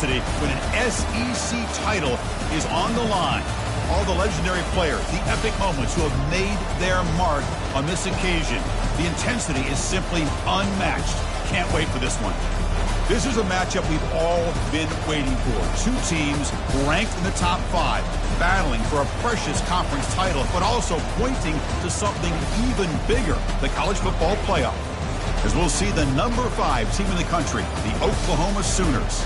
intensity when an SEC title is on the line. All the legendary players, the epic moments who have made their mark on this occasion. The intensity is simply unmatched. Can't wait for this one. This is a matchup we've all been waiting for. Two teams ranked in the top 5, battling for a precious conference title, but also pointing to something even bigger, the college football playoff. As we'll see the number 5 team in the country, the Oklahoma Sooners,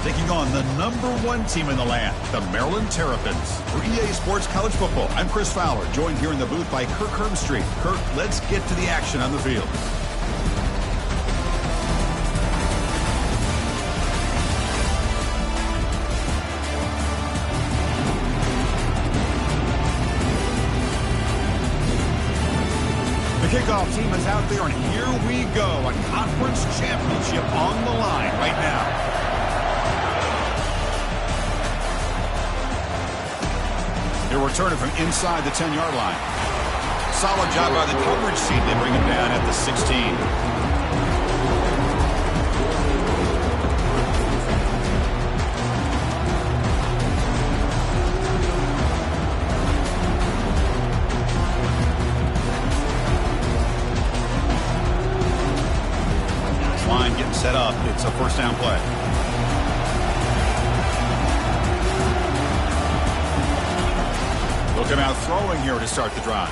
taking on the number 1 team in the land, the Maryland Terrapins. For EA Sports College Football, I'm Chris Fowler, joined here in the booth by Kirk Herbstreit. Kirk, let's get to the action on the field. The kickoff team is out there, and here we go. A conference championship on the line right now. They're returning from inside the 10-yard line. Solid job by the coverage team. They bring him down at the 16. Line getting set up. It's a first down play. They'll come out throwing here to start the drive.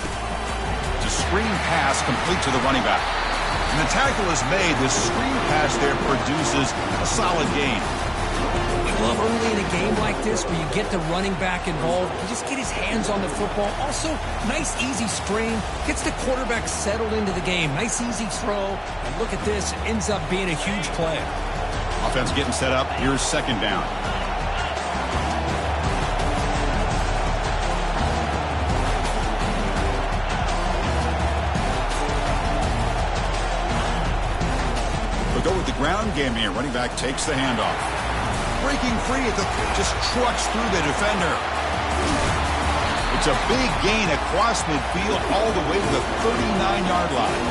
It's a screen pass complete to the running back. And the tackle is made. The screen pass there produces a solid gain. We love early in a game like this where you get the running back involved. You just get his hands on the football. Also, nice easy screen. Gets the quarterback settled into the game. Nice easy throw. And look at this. It ends up being a huge play. Offense getting set up. Here's second down. We'll go with the ground game here. Running back takes the handoff. Breaking free at the just trucks through the defender. It's a big gain across midfield all the way to the 39-yard line.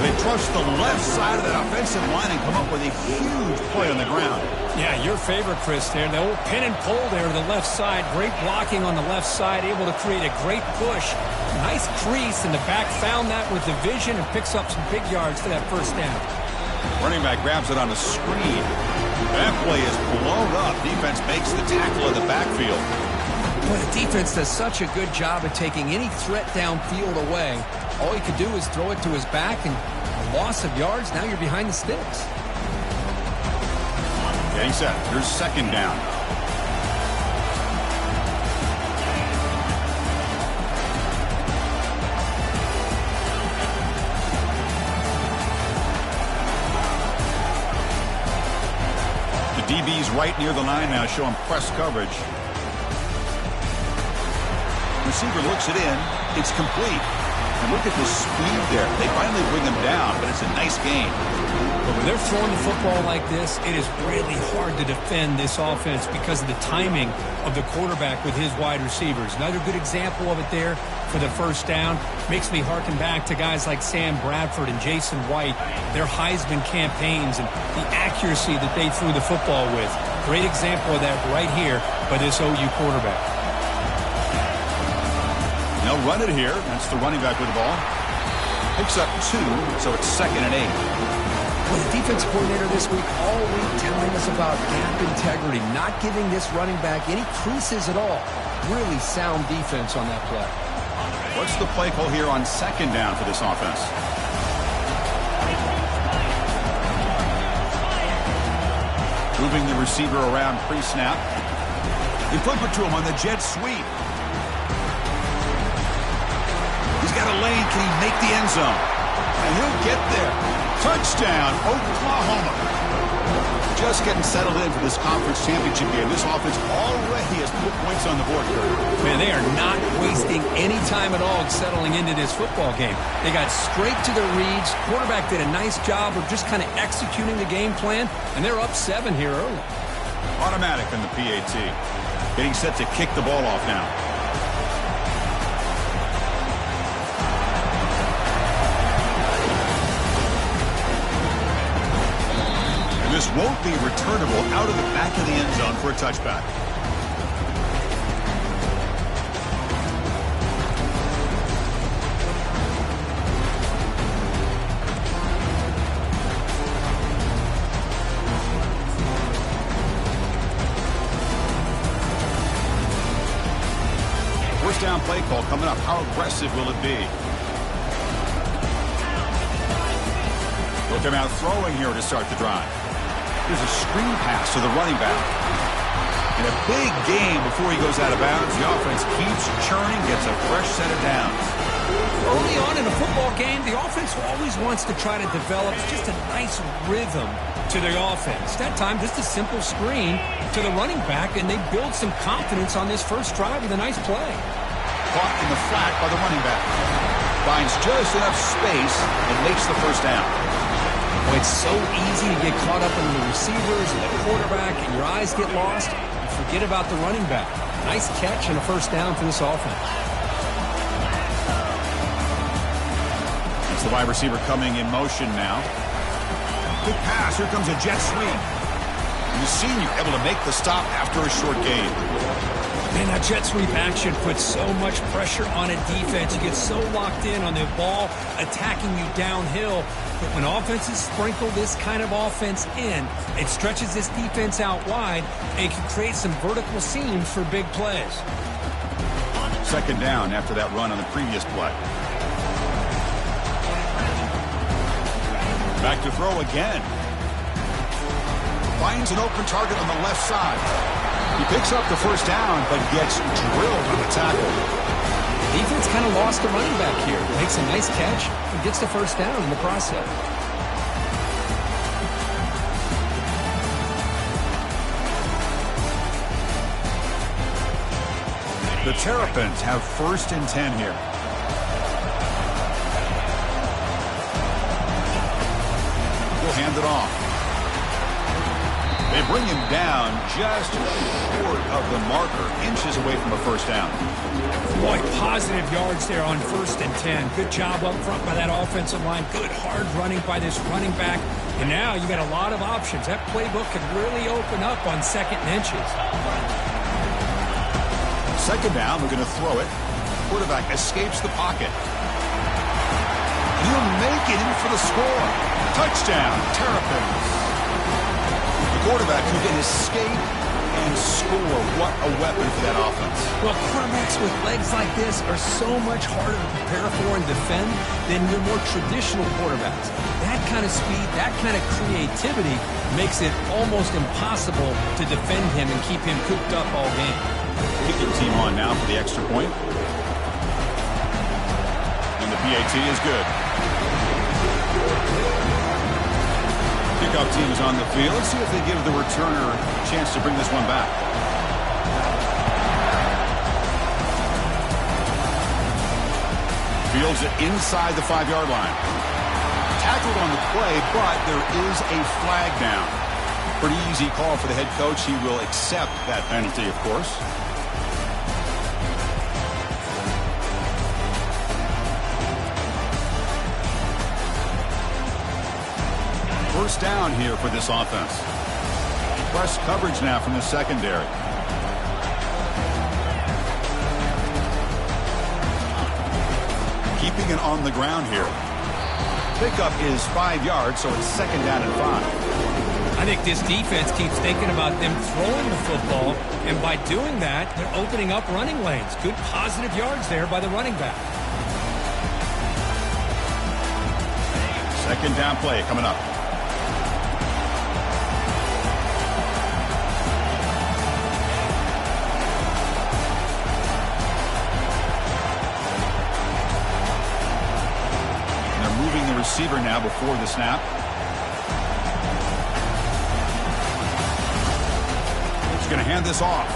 They trust the left side of that offensive line and come up with a huge play on the ground. Yeah, your favorite, Chris, there. The old pin and pull there to the left side. Great blocking on the left side, able to create a great push. Nice crease, and the back found that with the vision and picks up some big yards for that first down. Running back grabs it on a screen. That play is blown up. Defense makes the tackle in the backfield. Boy, the defense does such a good job of taking any threat downfield away. All he could do is throw it to his back, and a loss of yards, now you're behind the sticks. Getting set. Here's second down. DB's right near the line now, showing press coverage. Receiver looks it in. It's complete. And look at the speed there. They finally bring him down, but it's a nice gain. But when they're throwing the football like this, it is really hard to defend this offense because of the timing of the quarterback with his wide receivers. Another good example of it there for the first down. Makes me harken back to guys like Sam Bradford and Jason White, their Heisman campaigns and the accuracy that they threw the football with. Great example of that right here by this OU quarterback. They'll run it here. That's the running back with the ball. Picks up 2, so it's 2nd and 8. Well, the defense coordinator this week all week telling us about gap integrity, not giving this running back any creases at all. Really sound defense on that play. What's the play call here on second down for this offense? Moving the receiver around pre-snap. They flip it to him on the jet sweep. He's got a lane. Can he make the end zone? And he'll get there. Touchdown, Oklahoma. Just getting settled in for this conference championship game. This offense already has put points on the board. Man, they are not wasting any time at all settling into this football game. They got straight to their reads. Quarterback did a nice job of just kind of executing the game plan, and they're up 7 here early. Automatic in the PAT. Getting set to kick the ball off now. This won't be returnable out of the back of the end zone for a touchback. First down play call coming up. How aggressive will it be? They'll come out throwing here to start the drive. There's a screen pass to the running back. And a big game before he goes out of bounds. The offense keeps churning, gets a fresh set of downs. Early on in a football game, the offense always wants to try to develop just a nice rhythm to their offense. That time, just a simple screen to the running back, and they build some confidence on this first drive with a nice play. Caught in the flat by the running back. Finds just enough space and makes the first down. Well, it's so easy to get caught up in the receivers and the quarterback, and your eyes get lost. You forget about the running back. Nice catch and a first down for this offense. It's the wide receiver coming in motion now. Good pass. Here comes a jet sweep. And the senior able to make the stop after a short gain. Man, that jet sweep action puts so much pressure on a defense. You get so locked in on the ball attacking you downhill. But when offenses sprinkle this kind of offense in, it stretches this defense out wide and can create some vertical seams for big plays. Second down after that run on the previous play. Back to throw again. Finds an open target on the left side. He picks up the first down, but gets drilled on the tackle. Defense kind of lost the running back here. Makes a nice catch and gets the first down in the process. The Terrapins have first and 10 here. He'll hand it off. They bring him down just short of the marker, inches away from a first down. Boy, positive yards there on first and 10. Good job up front by that offensive line. Good hard running by this running back. And now you got a lot of options. That playbook could really open up on second and inches. Second down, we're going to throw it. Quarterback escapes the pocket. He'll make it in for the score. Touchdown, Terrapins. The quarterback who can escape and score. What a weapon for that offense. Well, quarterbacks with legs like this are so much harder to prepare for and defend than your more traditional quarterbacks. That kind of speed, that kind of creativity makes it almost impossible to defend him and keep him cooped up all game. Kicking team on now for the extra point. And the PAT is good. Kickoff team is on the field. Let's see if they give the returner a chance to bring this one back. Fields it inside the 5-yard line. Tackled on the play, but there is a flag down. Pretty easy call for the head coach. He will accept that penalty, of course. First down here for this offense. Press coverage now from the secondary. Keeping it on the ground here. Pickup is 5 yards, so it's second down and 5. I think this defense keeps thinking about them throwing the football, and by doing that, they're opening up running lanes. Good positive yards there by the running back. Second down play coming up. Receiver now before the snap. He's going to hand this off.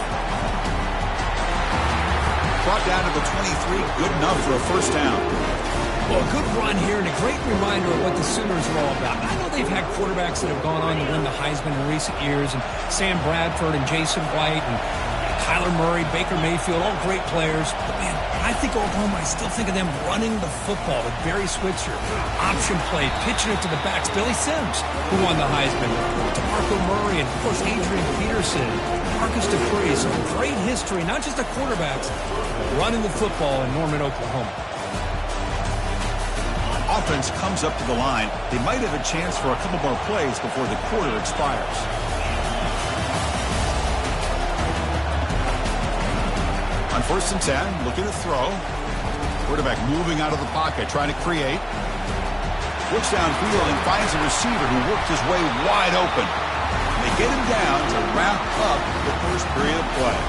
Brought down to the 23. Good enough for a first down. Well, a good run here and a great reminder of what the Sooners are all about. I know they've had quarterbacks that have gone on to win the Heisman in recent years, and Sam Bradford and Jason White and Kyler Murray, Baker Mayfield, all great players. But, man, I think Oklahoma, I still think of them running the football with Barry Switzer. Option play, pitching it to the backs. Billy Sims, who won the Heisman. DeMarco Murray and, of course, Adrian Peterson. Marcus Dupree. So great history, not just the quarterbacks, running the football in Norman, Oklahoma. Offense comes up to the line. They might have a chance for a couple more plays before the quarter expires. On 1st and 10, looking to throw. Quarterback moving out of the pocket, trying to create. Looks downfield and finds a receiver who worked his way wide open. And they get him down to wrap up the first period of play.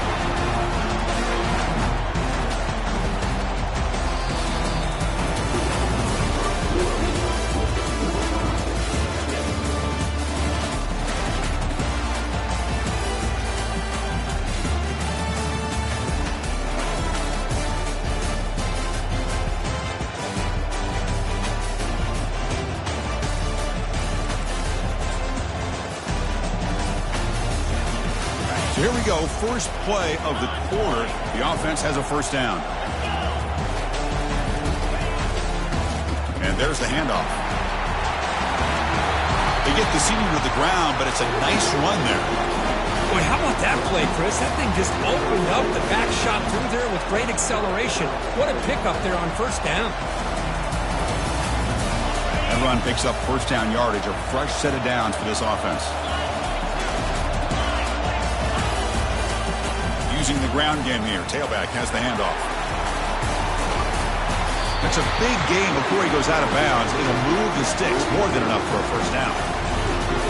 Here we go, first play of the quarter. The offense has a first down. And there's the handoff. They get the senior to the ground, but it's a nice run there. Boy, how about that play, Chris? That thing just opened up. The back shot through there with great acceleration. What a pickup there on first down. That run picks up first down yardage, a fresh set of downs for this offense. Using the ground game here. Tailback has the handoff. That's a big gain before he goes out of bounds. It'll move the sticks more than enough for a first down.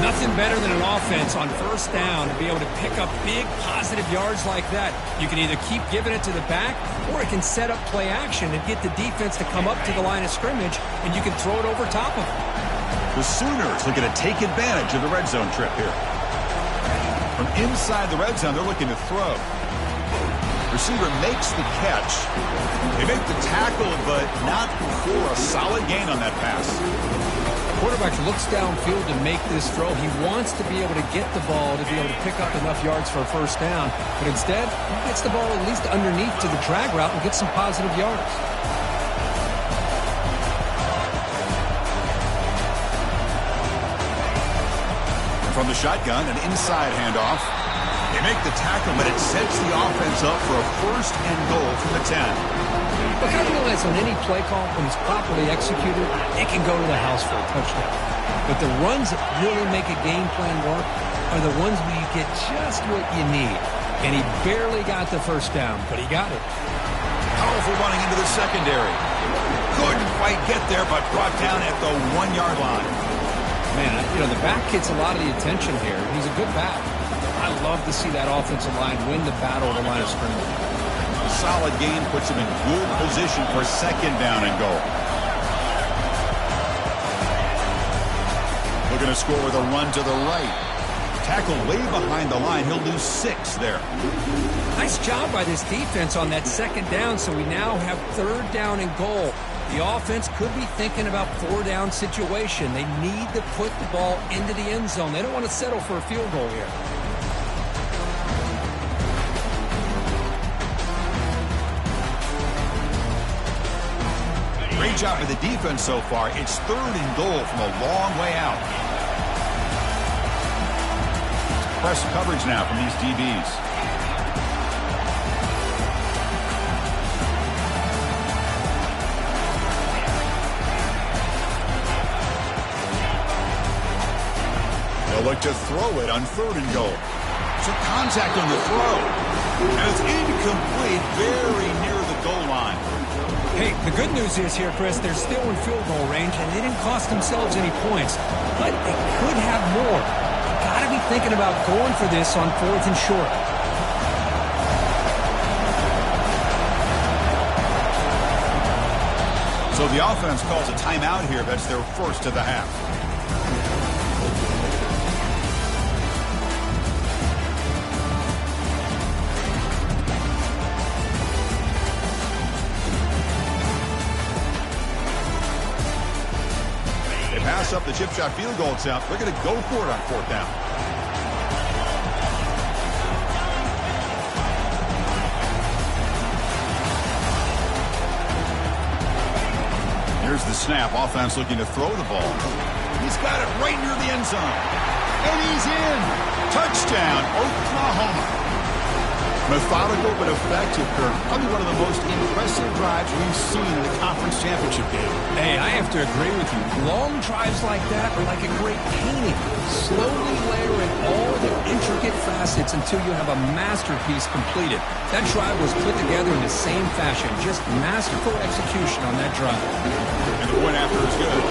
Nothing better than an offense on first down to be able to pick up big positive yards like that. You can either keep giving it to the back, or it can set up play action and get the defense to come up to the line of scrimmage, and you can throw it over top of them. The Sooners looking to take advantage of the red zone trip here. From inside the red zone, they're looking to throw. Receiver makes the catch. They make the tackle, but not for a solid gain on that pass. Quarterback looks downfield to make this throw. He wants to be able to get the ball to be able to pick up enough yards for a first down. But instead, he gets the ball at least underneath to the drag route and gets some positive yards. From the shotgun, an inside handoff. They make the tackle, but it sets the offense up for a first and goal from the 10. Look, I realize on any play call, when it's properly executed, it can go to the house for a touchdown. But the runs that really make a game plan work are the ones where you get just what you need. And he barely got the first down, but he got it. Powerful running into the secondary. Couldn't quite get there, but brought down at the 1-yard line. Man, the back gets a lot of the attention here. He's a good back. I love to see that offensive line win the battle at the line of scrimmage. A solid gain puts him in good position for second down and goal. Looking to score with a run to the right. Tackle way behind the line. He'll lose 6 there. Nice job by this defense on that second down, so we now have third down and goal. The offense could be thinking about 4-down situation. They need to put the ball into the end zone. They don't want to settle for a field goal here. Great job by the defense so far. It's third and goal from a long way out. Press coverage now from these DBs. They'll look to throw it on third and goal. Some contact on the throw. And it's incomplete, very near the goal line. Hey, the good news is here, Chris, they're still in field goal range, and they didn't cost themselves any points. But they could have more. Got to be thinking about going for this on 4th and short. So the offense calls a timeout here. That's their first of the half. Pass up the chip shot field goal attempt. They're going to go for it on 4th down. the snap. Offense looking to throw the ball. He's got it right near the end zone. And he's in. Touchdown, Oklahoma. Methodical but effective, Kirk. Probably one of the most impressive drives we've seen in the conference championship game. Hey, I have to agree with you. Long drives like that are like a great painting. Slowly layer in all the intricate facets until you have a masterpiece completed. That drive was put together in the same fashion. Just masterful execution on that drive. And the point after is good.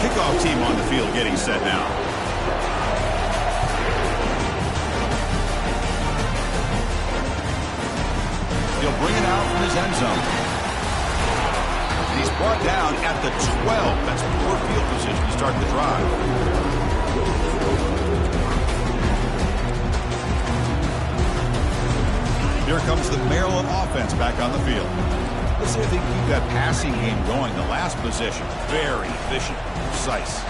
Kickoff team on the field getting set now. He'll bring it out from his end zone. And he's brought down at the 12. That's poor field position to start the drive. Here comes the Maryland offense back on the field. Let's see if they keep that passing game going. The last possession, very efficient, precise.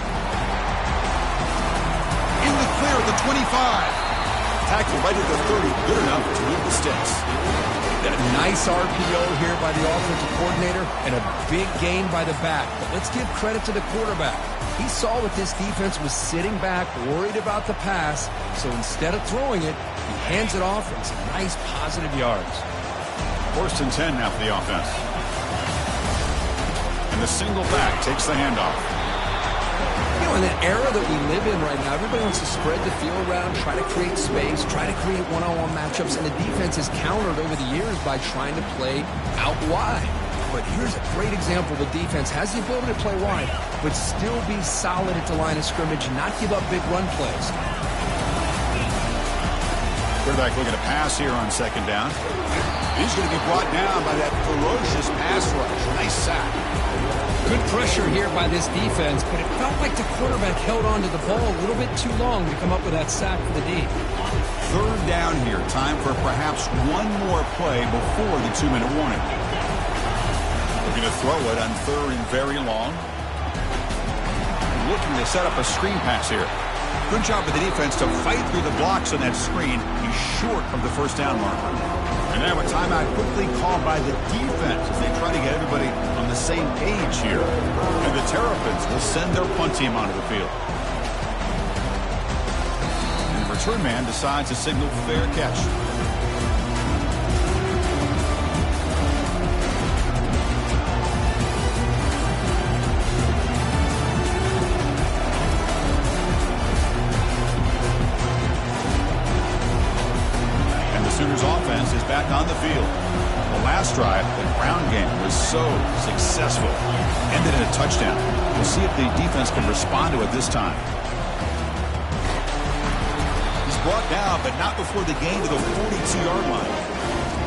In the clear at the 25. Tackled right at the 30. Good enough to move the sticks. A nice RPO here by the offensive coordinator and a big gain by the back. But let's give credit to the quarterback. He saw what this defense was sitting back, worried about the pass. So instead of throwing it, he hands it off and some nice positive yards. 1st and 10 now for the offense. And the single back takes the handoff. You know, in the era that we live in right now, everybody wants to spread the field around, try to create space, try to create one-on-one matchups, and the defense has countered over the years by trying to play out wide. But here's a great example. The defense has the ability to play wide, but still be solid at the line of scrimmage, not give up big run plays. Quarterback looking to pass here on 2nd down. He's going to be brought down by that ferocious pass rush. Nice sack. Good pressure here by this defense, but it felt like the quarterback held on to the ball a little bit too long to come up with that sack for the D. 3rd down here. Time for perhaps one more play before the 2-minute warning. Looking to throw it on 3rd and very long. Looking to set up a screen pass here. Good job of the defense to fight through the blocks on that screen. He's short of the 1st down marker. And now a timeout quickly called by the defense as they try to get everybody on the same page here. And the Terrapins will send their punt team onto the field. And the return man decides to signal fair catch. Sooners offense is back on the field. The last drive, the ground game was so successful. Ended in a touchdown. We'll see if the defense can respond to it this time. He's brought down, but not before the gain to the 42-yard line.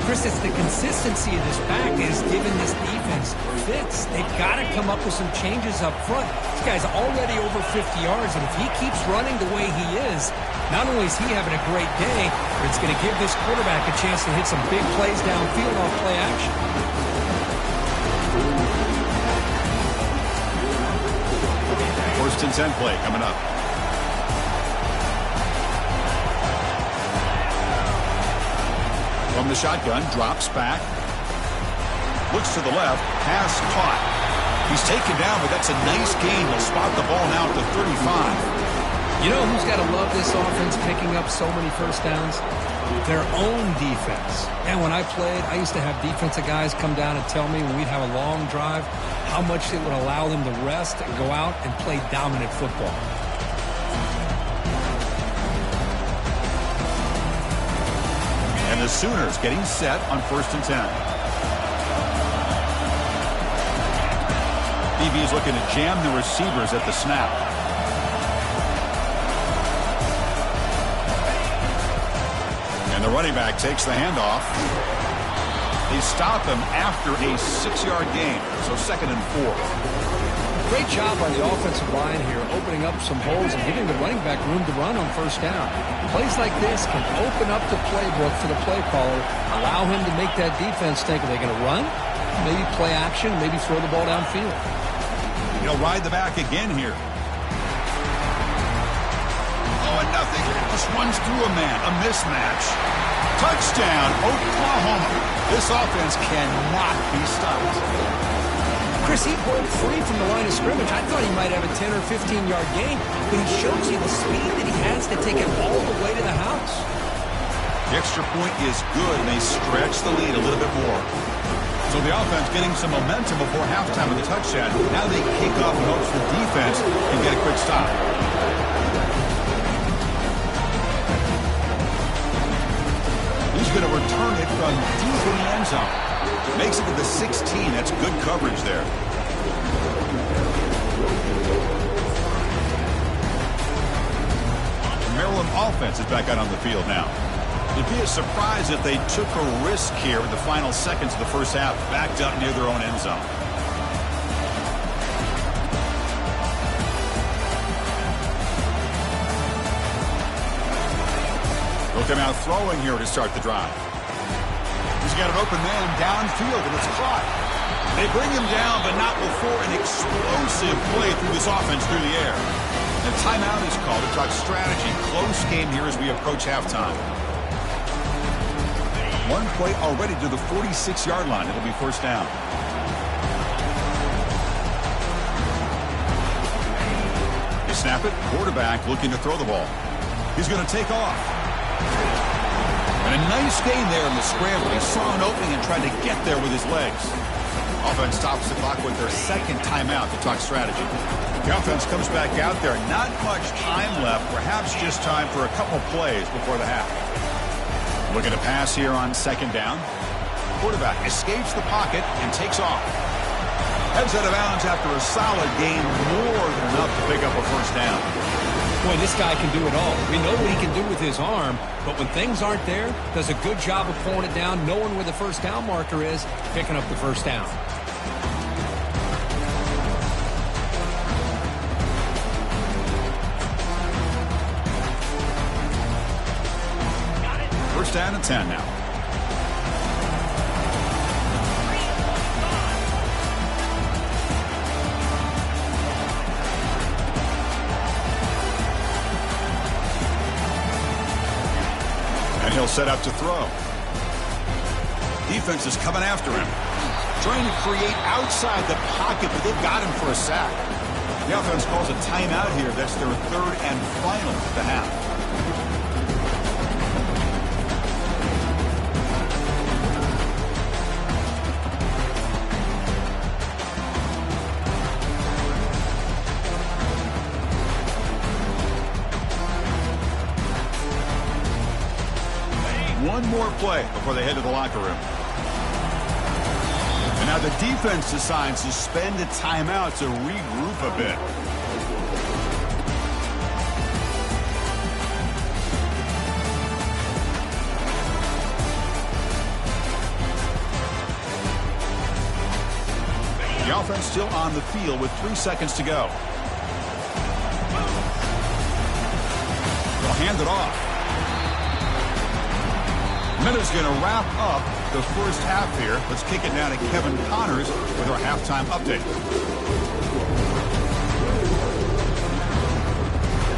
Chris, it's the consistency of this back is giving this defense fits. They've got to come up with some changes up front. This guy's already over 50 yards, and if he keeps running the way he is, not only is he having a great day, but it's going to give this quarterback a chance to hit some big plays downfield off play action. 1st and 10 play coming up. From the shotgun, drops back. Looks to the left, pass caught. He's taken down, but that's a nice gain. He'll spot the ball now at the 35. You know who's got to love this offense picking up so many 1st downs? Their own defense. And when I played, I used to have defensive guys come down and tell me when we'd have a long drive how much it would allow them to rest and go out and play dominant football. And the Sooners getting set on 1st and 10. DB is looking to jam the receivers at the snap. And the running back takes the handoff. They stop him after a 6-yard gain, so 2nd and 4. Great job by the offensive line here, opening up some holes and giving the running back room to run on 1st down. Plays like this can open up the playbook for the play caller, allow him to make that defense think, are they going to run? Maybe play action, maybe throw the ball downfield. He'll ride the back again here. Oh, and nothing. Just runs through a man. A mismatch. Touchdown, Oklahoma. This offense cannot be stopped. Chris, he broke free from the line of scrimmage. I thought he might have a 10 or 15-yard gain, but he shows you the speed that he has to take it all the way to the house. The extra point is good, and they stretch the lead a little bit more. So the offense getting some momentum before halftime with the touchdown. Now they kick off and hopes the defense can get a quick stop. He's going to return it from deep in the end zone. Makes it to the 16. That's good coverage there. The Maryland offense is back out on the field now. It'd be a surprise if they took a risk here in the final seconds of the first half, backed up near their own end zone. They'll come out throwing here to start the drive. He's got an open man downfield, and it's caught. They bring him down, but not before an explosive play through this offense through the air. And a timeout is called to talk strategy. Close game here as we approach halftime. One play already to the 46-yard line. It'll be first down. You snap it. Quarterback looking to throw the ball. He's going to take off. And a nice gain there in the scramble. He saw an opening and tried to get there with his legs. Offense stops the clock with their second timeout to talk strategy. The offense comes back out there. Not much time left. Perhaps just time for a couple plays before the half. Looking to pass here on second down. Quarterback escapes the pocket and takes off. Heads out of bounds after a solid gain, more than enough to pick up a first down. Boy, this guy can do it all. We know what he can do with his arm, but when things aren't there, does a good job of pulling it down, knowing where the first down marker is, picking up the first down. Down to 10 now. And he'll set up to throw. Defense is coming after him. Trying to create outside the pocket, but they've got him for a sack. The offense calls a timeout here. That's their third and final of the half. One more play before they head to the locker room. And now the defense decides to spend a timeout to regroup a bit. The offense still on the field with 3 seconds to go. They'll hand it off. Minuta's going to wrap up the first half here. Let's kick it down to Kevin Connors with our halftime update.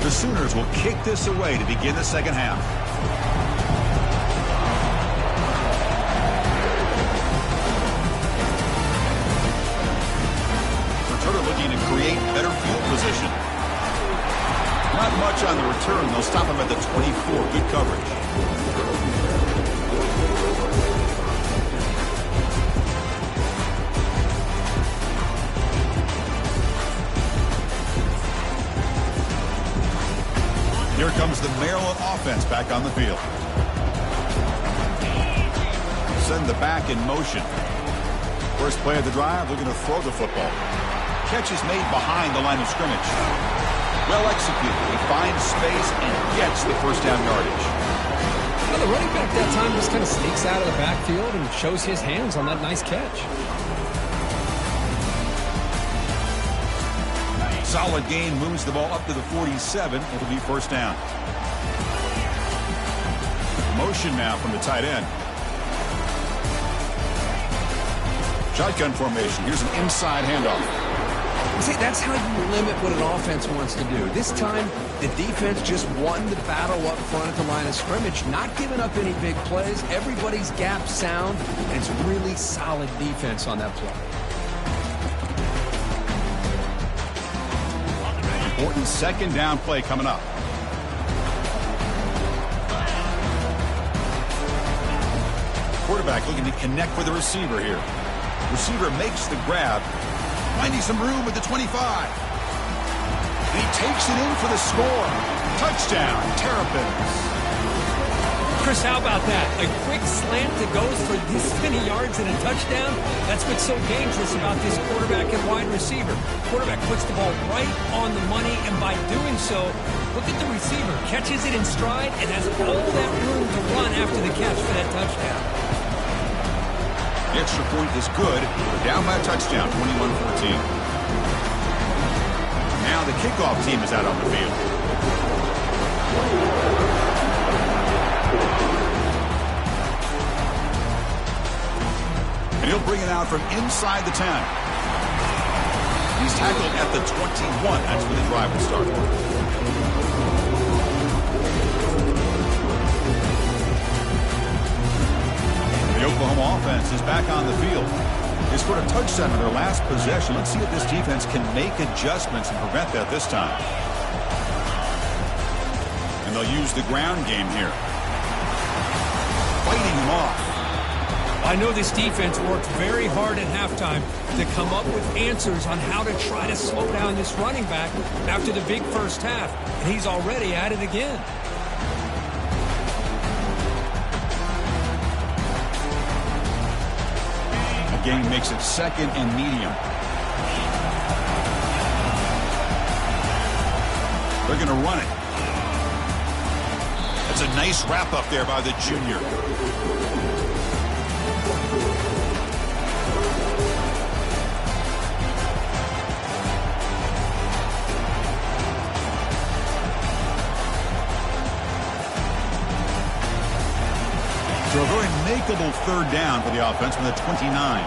The Sooners will kick this away to begin the second half. Returner looking to create better field position. Not much on the return. They'll stop him at the 24. Good coverage. Here comes the Maryland offense back on the field. Send the back in motion. First play of the drive, looking to throw the football. Catch is made behind the line of scrimmage. Well executed. He finds space and gets the first down yardage. Well, the running back that time just kind of sneaks out of the backfield and shows his hands on that nice catch. Solid gain moves the ball up to the 47. It'll be first down. Motion now from the tight end. Shotgun formation. Here's an inside handoff. See, that's how you limit what an offense wants to do. This time, the defense just won the battle up front at the line of scrimmage, not giving up any big plays. Everybody's gap sound, and it's really solid defense on that play. important second down play coming up. Quarterback looking to connect with the receiver here. Receiver makes the grab, finding some room at the 25. And he takes it in for the score. Touchdown, Terrapins. Chris, how about that? A quick slant that goes for this many yards and a touchdown? That's what's so dangerous about this quarterback and wide receiver. Quarterback puts the ball right on the money, and by doing so, look at the receiver. Catches it in stride and has all that room to run after the catch for that touchdown. The extra point is good. We're down by a touchdown, 21-14. Now the kickoff team is out on the field. And he'll bring it out from inside the 10. He's tackled at the 21. That's where the drive will start. The Oklahoma offense is back on the field. They scored a touchdown in their last possession. Let's see if this defense can make adjustments and prevent that this time. And they'll use the ground game here. Fighting him off. I know this defense worked very hard at halftime to come up with answers on how to try to slow down this running back after the big first half. And he's already at it again. The game makes it second and medium. They're going to run it. That's a nice wrap up there by the junior. So a very makeable third down for the offense from the 29.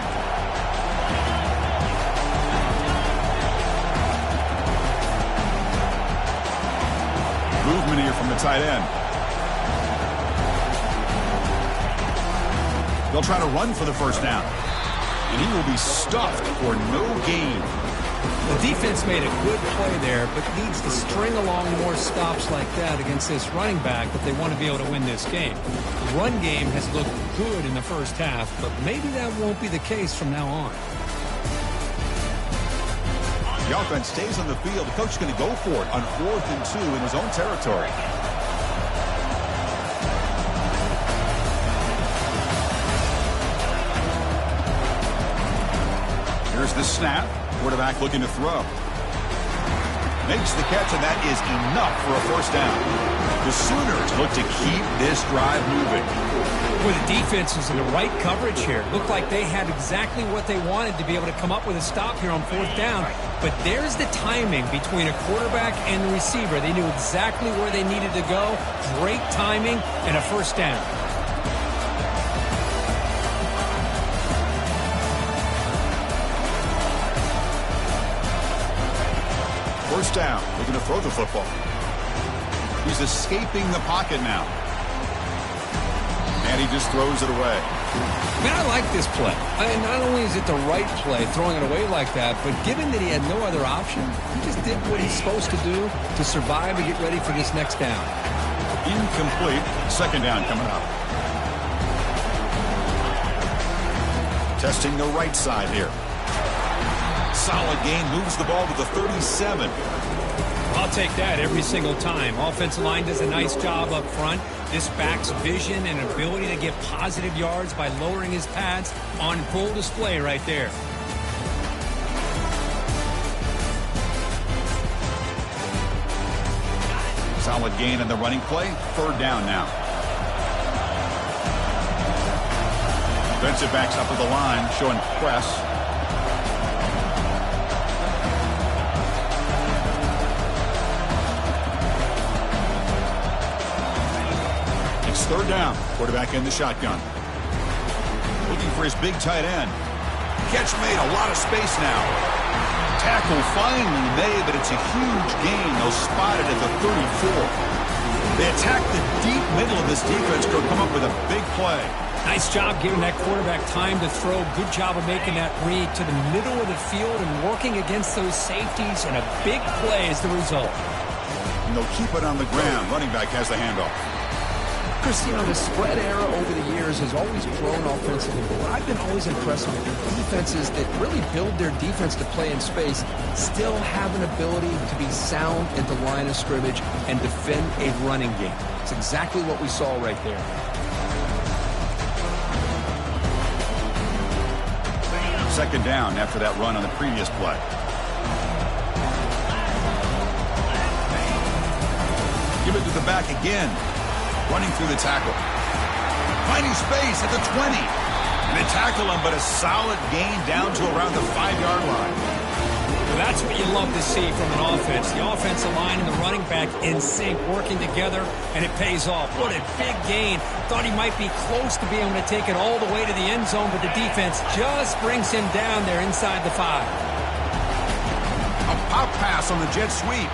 Movement here from the tight end. They'll try to run for the first down. And he will be stuffed for no gain. The defense made a good play there, but needs to string along more stops like that against this running back if they want to be able to win this game. The run game has looked good in the first half, but maybe that won't be the case from now on. The offense stays on the field. The coach is going to go for it on 4th and 2 in his own territory. Here's the snap. Quarterback looking to throw. Makes the catch, and that is enough for a first down. The Sooners look to keep this drive moving. Well, the defense is in the right coverage here. Looked like they had exactly what they wanted to be able to come up with a stop here on 4th down. But there's the timing between a quarterback and the receiver. They knew exactly where they needed to go. Great timing and a first down. First down, looking to throw the football. He's escaping the pocket now. And he just throws it away. Man, I like this play. Not only is it the right play, throwing it away like that, but given that he had no other option, he just did what he's supposed to do to survive and get ready for this next down. Incomplete. Second down coming up. Testing the right side here. Solid gain, moves the ball to the 37. I'll take that every single time. Offensive line does a nice job up front. This back's vision and ability to get positive yards by lowering his pads on full display right there. Solid gain on the running play. Third down now. Defensive backs up at the line, showing press. Third down. Quarterback in the shotgun. Looking for his big tight end. Catch made. A lot of space now. Tackle finally made, but it's a huge gain. They'll spot it at the 34. They attack the deep middle of this defense to come up with a big play. Nice job giving that quarterback time to throw. Good job of making that read to the middle of the field and working against those safeties, and a big play is the result. And they'll keep it on the ground. Running back has the handoff. Chris, you know, the spread era over the years has always grown offensively, but what I've been always impressed with are defenses that really build their defense to play in space still have an ability to be sound at the line of scrimmage and defend a running game. It's exactly what we saw right there. Second down after that run on the previous play. Give it to the back again. Running through the tackle. Finding space at the 20. And they tackle him, but a solid gain down to around the 5-yard line. Well, that's what you love to see from an offense. The offensive line and the running back in sync, working together, and it pays off. What a big gain. Thought he might be close to being able to take it all the way to the end zone, but the defense just brings him down there inside the 5. A pop pass on the jet sweep.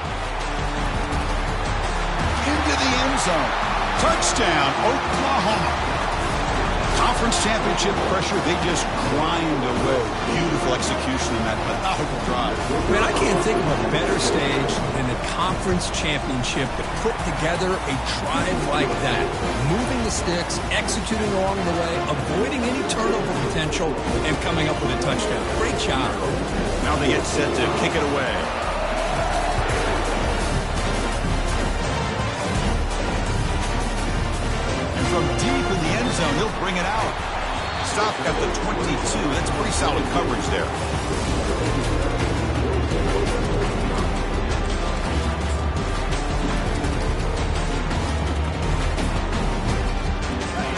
Into the end zone. Touchdown, Oklahoma. Conference championship pressure, they just grind away. Beautiful execution in that methodical drive. Man, I can't think of a better stage than the conference championship to put together a drive like that. Moving the sticks, executing along the way, avoiding any turnover potential, and coming up with a touchdown. Great job. Now they get set to kick it away. From deep in the end zone, he'll bring it out. Stop at the 22. That's pretty solid coverage there.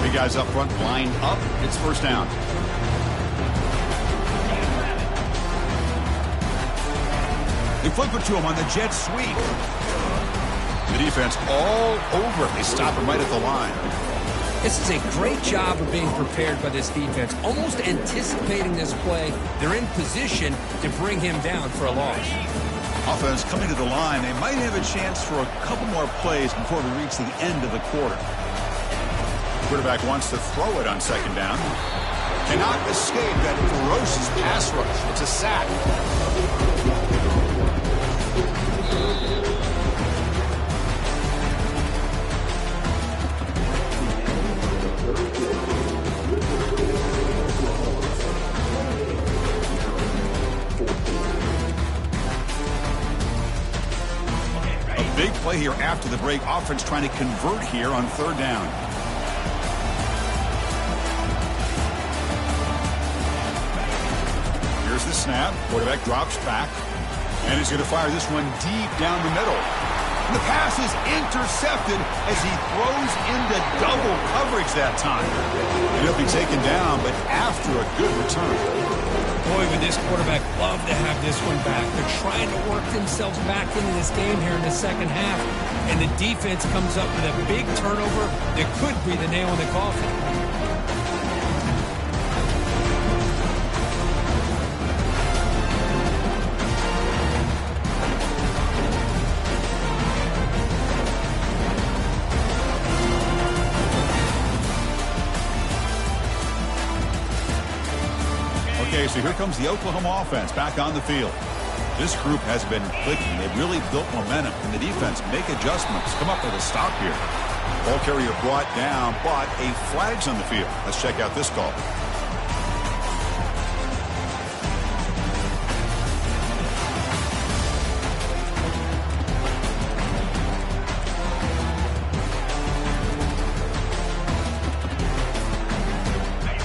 Big guys up front, lined up. It's first down. They flip it to him on the jet sweep. The defense all over. They stop him right at the line. This is a great job of being prepared by this defense, almost anticipating this play. They're in position to bring him down for a loss. Offense coming to the line. They might have a chance for a couple more plays before we reach the end of the quarter. Quarterback wants to throw it on second down. Cannot escape that ferocious pass rush. It's a sack. Big play here after the break. Offense trying to convert here on third down. Here's the snap. Quarterback drops back. And he's going to fire this one deep down the middle. And the pass is intercepted as he throws into double coverage that time. And he'll be taken down, but after a good return. Boy, would this quarterback love to have this one back. They're trying to work themselves back into this game here in the second half. And the defense comes up with a big turnover that could be the nail in the coffin. Okay, so here comes the Oklahoma offense back on the field. This group has been clicking. They've really built momentum. Can the defense make adjustments? Come up with a stop here. Ball carrier brought down, but a flag's on the field. Let's check out this call.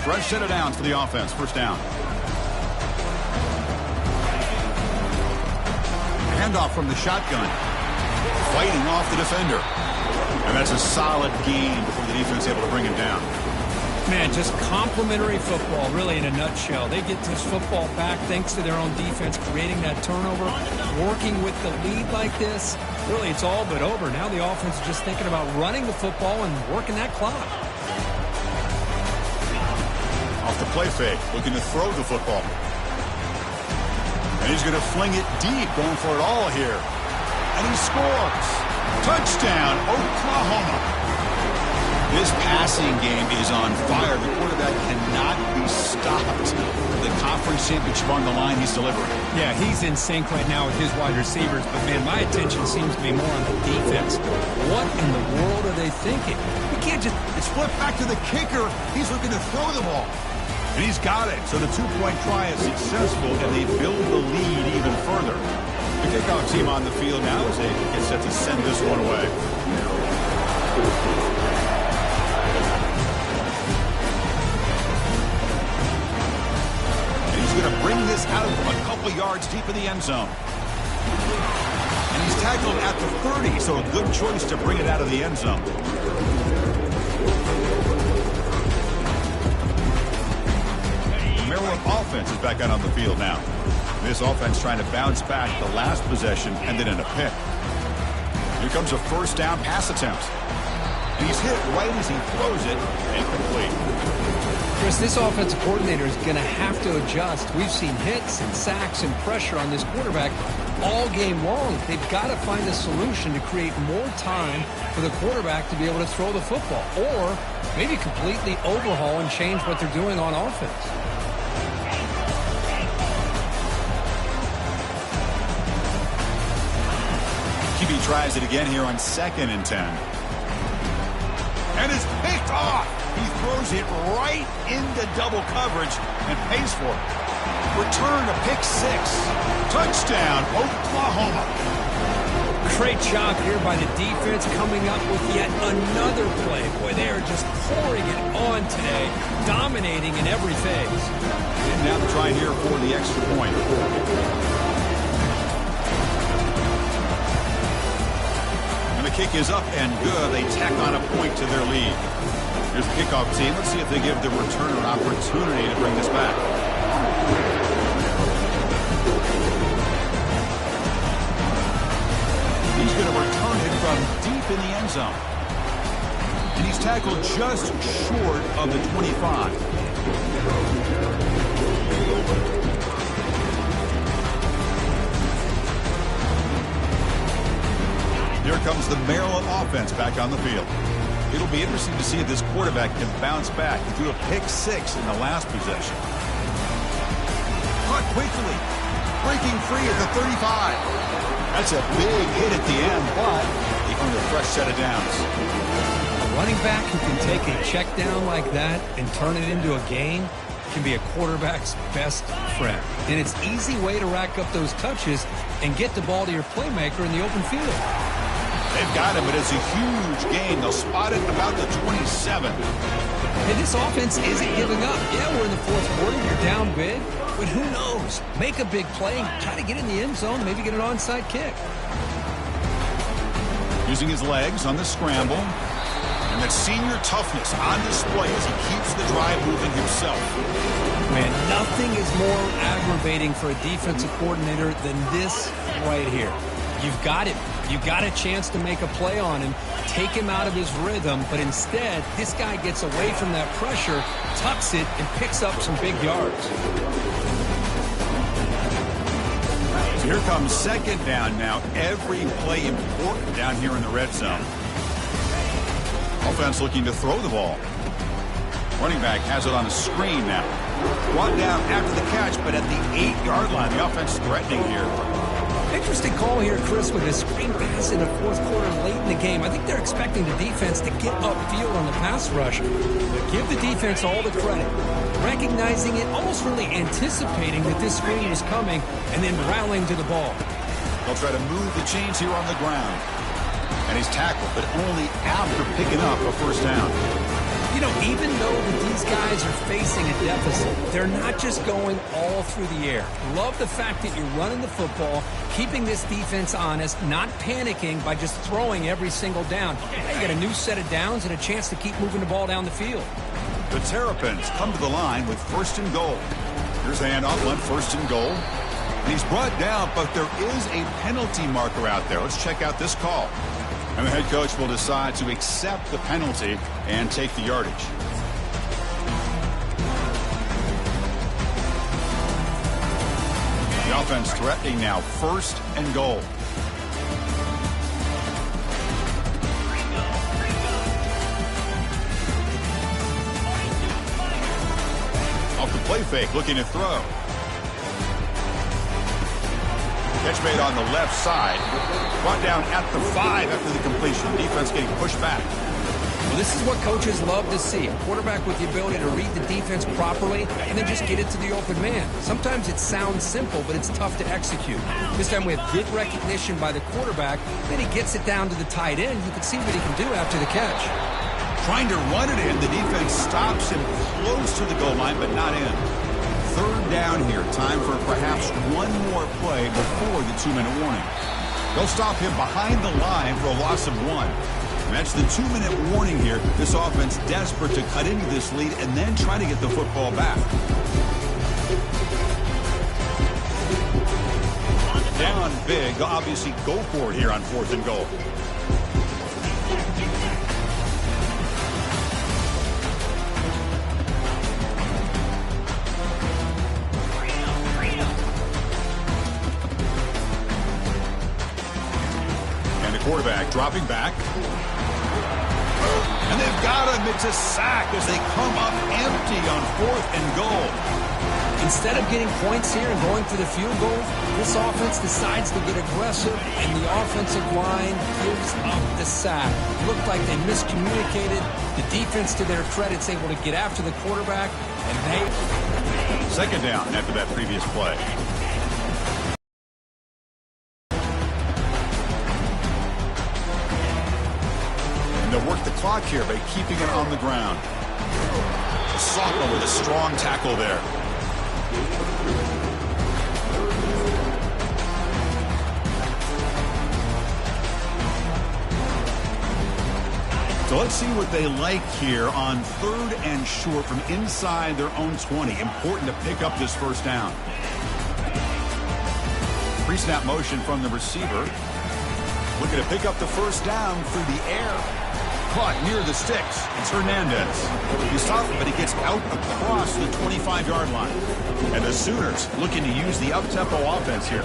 Fresh set of downs for the offense. First down. Handoff from the shotgun. Fighting off the defender. And that's a solid gain before the defense able to bring him down. Man, just complimentary football, really, in a nutshell. They get this football back thanks to their own defense, creating that turnover, working with the lead like this. Really, it's all but over. Now the offense is just thinking about running the football and working that clock. Off the play fake, looking to throw the football. And he's going to fling it deep, going for it all here. And he scores. Touchdown, Oklahoma. This passing game is on fire. The quarterback conference championship on the line, he's delivering. Yeah, he's in sync right now with his wide receivers, but, man, my attention seems to be more on the defense. What in the world are they thinking? You can't just... It's flipped back to the kicker. He's looking to throw the ball. And he's got it. So the two-point try is successful, and they build the lead even further. The kickoff team on the field now as they get set to send this one away. And he's going to bring this out a couple yards deep in the end zone. And he's tackled at the 30, so a good choice to bring it out of the end zone. Maryland offense is back out on the field now. This offense trying to bounce back the last possession and then in a pick. Here comes a first down pass attempt. And he's hit right as he throws it, incomplete. Chris, this offensive coordinator is going to have to adjust. We've seen hits and sacks and pressure on this quarterback all game long. They've got to find a solution to create more time for the quarterback to be able to throw the football, or maybe completely overhaul and change what they're doing on offense. QB tries it again here on 2nd and 10. And it's picked off. He throws it right into double coverage and pays for it. Return to pick 6. Touchdown, Oklahoma. Great job here by the defense coming up with yet another play. Boy, they are just pouring it on today, dominating in every phase. And now try here for the extra point. And the kick is up and good. They tack on a point to their lead. Here's the kickoff team. Let's see if they give the returner an opportunity to bring this back. He's going to return it from deep in the end zone. And he's tackled just short of the 25. Here comes the Maryland offense back on the field. It'll be interesting to see if this quarterback can bounce back. He threw a pick 6 in the last possession. Caught quickly. Breaking free at the 35. That's a big hit at the end, but he earned a fresh set of downs. A running back who can take a check down like that and turn it into a gain can be a quarterback's best friend. And it's an easy way to rack up those touches and get the ball to your playmaker in the open field. They've got him, but it's a huge gain. They'll spot it about the 27. And this offense isn't giving up. Yeah, we're in the fourth quarter. You're down big. But who knows? Make a big play, try to get in the end zone, maybe get an onside kick. Using his legs on the scramble. And that senior toughness on display as he keeps the drive moving himself. Man, nothing is more aggravating for a defensive coordinator than this right here. You've got him. You've got a chance to make a play on him, take him out of his rhythm, but instead, this guy gets away from that pressure, tucks it, and picks up some big yards. So here comes 2nd down now. Every play important down here in the red zone. Offense looking to throw the ball. Running back has it on a screen now. Brought down after the catch, but at the 8-yard line, the offense threatening here. Interesting call here, Chris, with a screen pass in the fourth quarter late in the game. I think they're expecting the defense to get upfield on the pass rush. But give the defense all the credit. Recognizing it, almost really anticipating that this screen was coming, and then rallying to the ball. They'll try to move the chains here on the ground. And he's tackled, but only after picking up a first down. You know, even though that these guys are facing a deficit, they're not just going all through the air. Love the fact that you're running the football, keeping this defense honest, not panicking by just throwing every single down. Hey, you got a new set of downs and a chance to keep moving the ball down the field. The Terrapins come to the line with 1st and goal. Here's a handoff on 1st and goal. And he's brought down, but there is a penalty marker out there. Let's check out this call. And the head coach will decide to accept the penalty and take the yardage. The offense threatening now, 1st and goal. Off the play fake, looking to throw. Catch made on the left side. Brought down at the 5 after the completion. Defense getting pushed back. Well, this is what coaches love to see. A quarterback with the ability to read the defense properly and then just get it to the open man. Sometimes it sounds simple, but it's tough to execute. This time we have good recognition by the quarterback. Then he gets it down to the tight end. You can see what he can do after the catch. Trying to run it in. The defense stops him close to the goal line, but not in. Third down here. Time for perhaps one more play before the 2-minute warning. They'll stop him behind the line for a loss of 1. And that's the 2-minute warning here. This offense desperate to cut into this lead and then try to get the football back. Down big. They'll obviously go for it here on 4th and goal. And the quarterback dropping back. And they've got him. It's a sack as they come up empty on 4th and goal. Instead of getting points here and going for the field goal, this offense decides to get aggressive, and the offensive line gives up the sack. It looked like they miscommunicated. The defense, to their credit, is able to get after the quarterback, and they... Second down after that previous play. They'll work the clock here by keeping it on the ground. Sophomore with a strong tackle there. So let's see what they like here on 3rd and short from inside their own 20. Important to pick up this first down. Pre-snap motion from the receiver. Looking to pick up the first down through the air. Caught near the sticks. It's Hernandez. He's tough, but he gets out across the 25-yard line. And the Sooners looking to use the up-tempo offense here.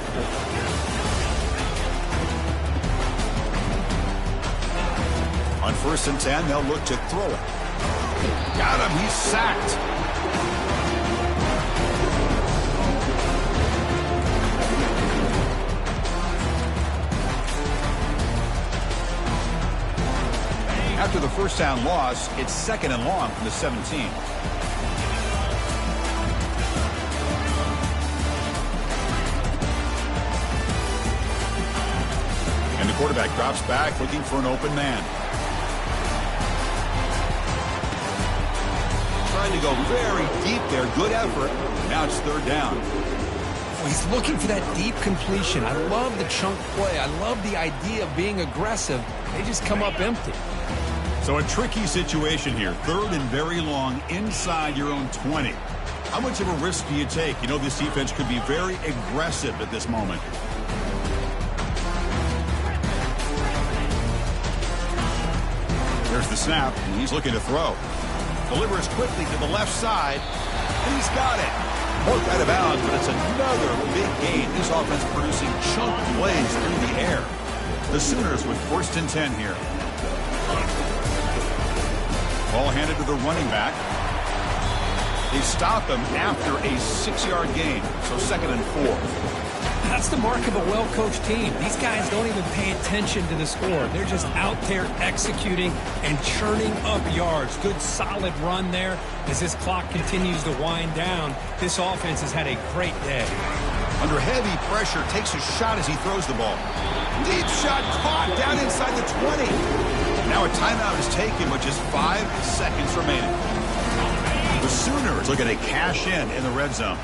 On 1st and 10, they'll look to throw it. Got him. He's sacked. After the first down loss, it's 2nd and long from the 17. And the quarterback drops back looking for an open man. Trying to go very deep there. Good effort. Now it's 3rd down. He's looking for that deep completion. I love the chunk play. I love the idea of being aggressive. They just come up empty. So a tricky situation here. 3rd and very long inside your own 20. How much of a risk do you take? You know this defense could be very aggressive at this moment. There's the snap, and he's looking to throw. Delivers quickly to the left side, and he's got it. Poked out of bounds, but it's another big gain. This offense producing chunk plays through the air. The Sooners with 1st and 10 here. Ball handed to the running back. They stop him after a 6-yard gain, so 2nd and 4. That's the mark of a well-coached team. These guys don't even pay attention to the score. They're just out there executing and churning up yards. Good, solid run there. As this clock continues to wind down, this offense has had a great day. Under heavy pressure, takes a shot as he throws the ball. Deep shot caught down inside the 20. Now a timeout is taken with just 5 seconds remaining. The Sooners looking to cash in the red zone.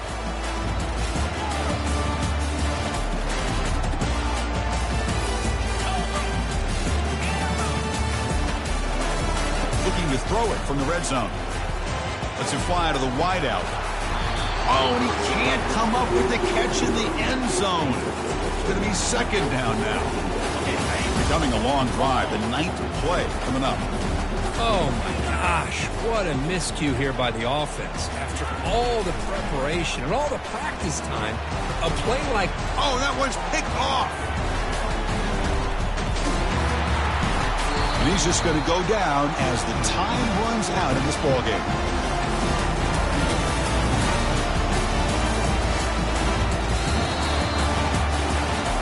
Looking to throw it from the red zone. Lets him fly out of the wideout. Oh, and he can't come up with the catch in the end zone. It's going to be 2nd down now. Becoming a long drive, the 9th play coming up. Oh, my gosh. What a miscue here by the offense. After all the preparation and all the practice time, a play like... Oh, that one's picked off. And he's just going to go down as the time runs out in this ballgame.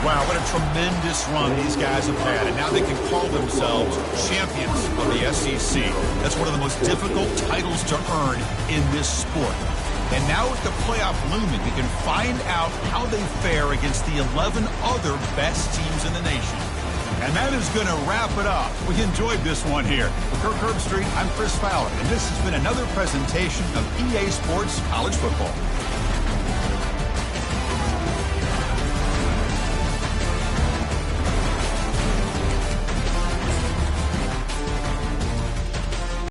Wow, what a tremendous run these guys have had, and now they can call themselves champions of the SEC. That's one of the most difficult titles to earn in this sport. And now with the playoff looming, we can find out how they fare against the 11 other best teams in the nation. And that is going to wrap it up. We enjoyed this one here. For Kirk Herbstreit, I'm Chris Fowler, and this has been another presentation of EA Sports College Football.